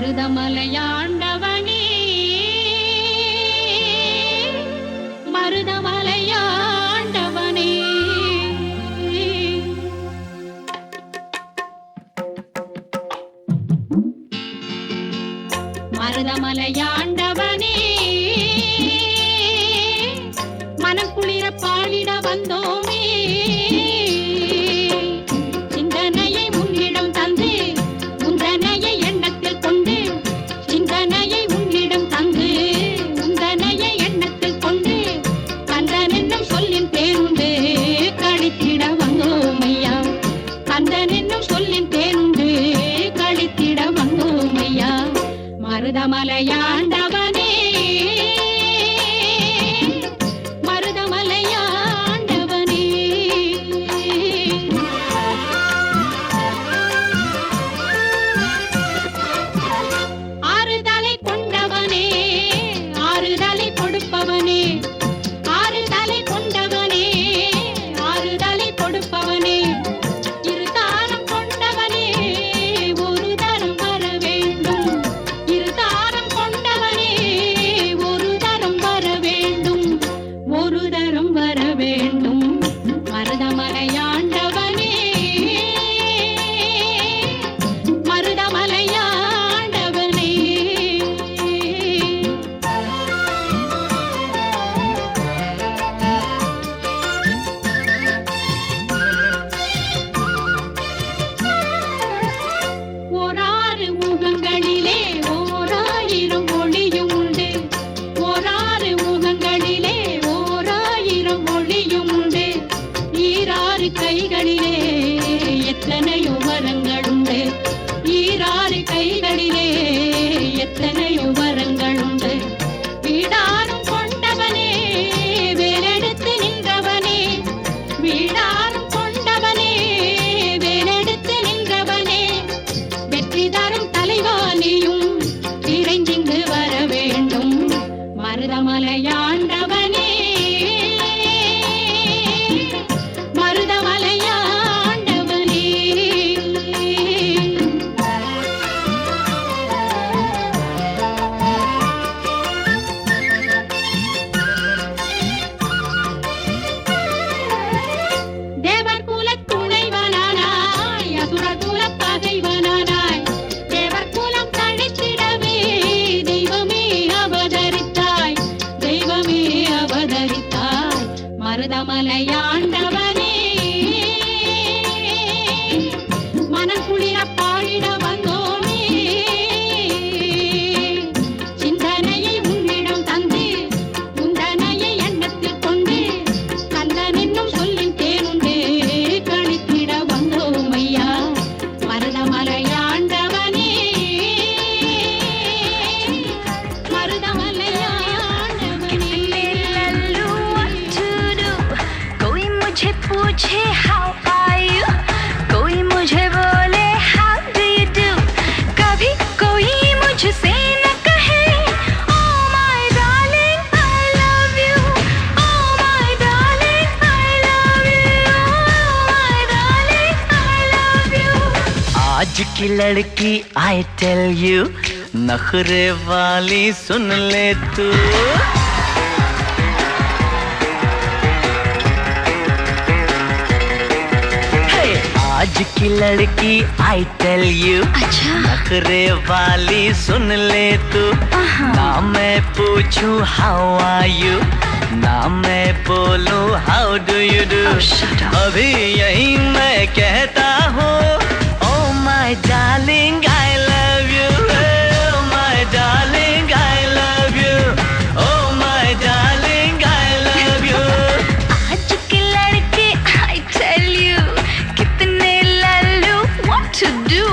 மருதமலையாண்டவனே மருதமலையாண்டவனே மருதமலையாண்டவனே மனம் குளிர பாடிட வந்தோமே சிந்தனையை உன்னிடம் தந்து உந்தனையை எண்ணத்தில் கொண்டு சிந்தனையை உன்னிடம் தந்து உந்தனையை எண்ணத்தில் கொண்டு கந்தன் என்னும் சொல்லின் தேனுண்டு கழித்திட வந்தோமையா கந்தன் என்னும் சொல்லின் தேனுண்டு கழித்திட வந்தோமையா மருதமலையாண்டவனே மருதமலையாண்டவனே ஆறுதலை கொண்டவனே ஆறுதலை கொடுப்பவனே ஆறுதலை கொண்டவனே ஆறுதலை கொடுப்பவனே இருதாரம் கொண்டவனே ஒரு தரம் வர வேண்டும் இருதாரம் கொண்டவனே ஒரு தரம் வர வேண்டும் ஒரு தரம் வர வேண்டும் மருதமலையாண்டவனே மருதமலையாண்டவனே ஓராறு முகங்களிலே ஓராயிரம் ஒளியும் உண்டு ஓராறு முகங்களிலே ஓராயிரம் ஒளியும் உண்டு ஈராறு கைகளிலே எத்தனையோ வரங்களுண்டு ஈராறு கைகளிலே எத்தனையோ வரங்களுண்டு வீடாரும் கொண்டவனே வேலெடுத்து நின்றவனே வீடாரும் கொண்டவனே வேலெடுத்து நின்றவனே வெற்றி தரும் தலைவாணியும் விரைந்திங்கு வர வேண்டும் மருதமலையாண்டவனே மருதமலையாண்டவனே தேவர் குலத் துணைவனானாய் அசுரர் குலப் பகைவனானாய் தேவர் குலம் தழைத்திடவே தெய்வமே அவதரித்தாய் தெய்வமே அவதரித்தாய் மருதமலையாண்டவனே மனம் குளிர பாடிட வந்தோமே சிந்தனையை உன்னிடம் தந்து உந்தனையை எண்ணத்தில் கொண்டு கந்தன் என்னும் சொல்லின் தேனுண்டு கழித்திட வந்தோமையா மருதமலையாண்டவனே மருதமலையாண்டவனே लल्लू what to do कोई मुझे पूछे how are you कोई मुझे बोले how do you do कभी कोई मुझसे न कहे oh my darling I love you oh my darling I love you oh my darling I love you आज की लड़की आई टेल यू नखरे वाली सुन ले तू हे, आज की लड़की आई टेल यू अच्छा नखरे वाली सुन ले तू ना मैं पूछूं हाउ आर यू ना मैं बोलूं how do you do Oh, shut up. अभी यही मैं कहता हूँ oh my darling I love you oh my darling I love you oh my darling I love you आज की लड़की I tell you कितने लल्लू what to do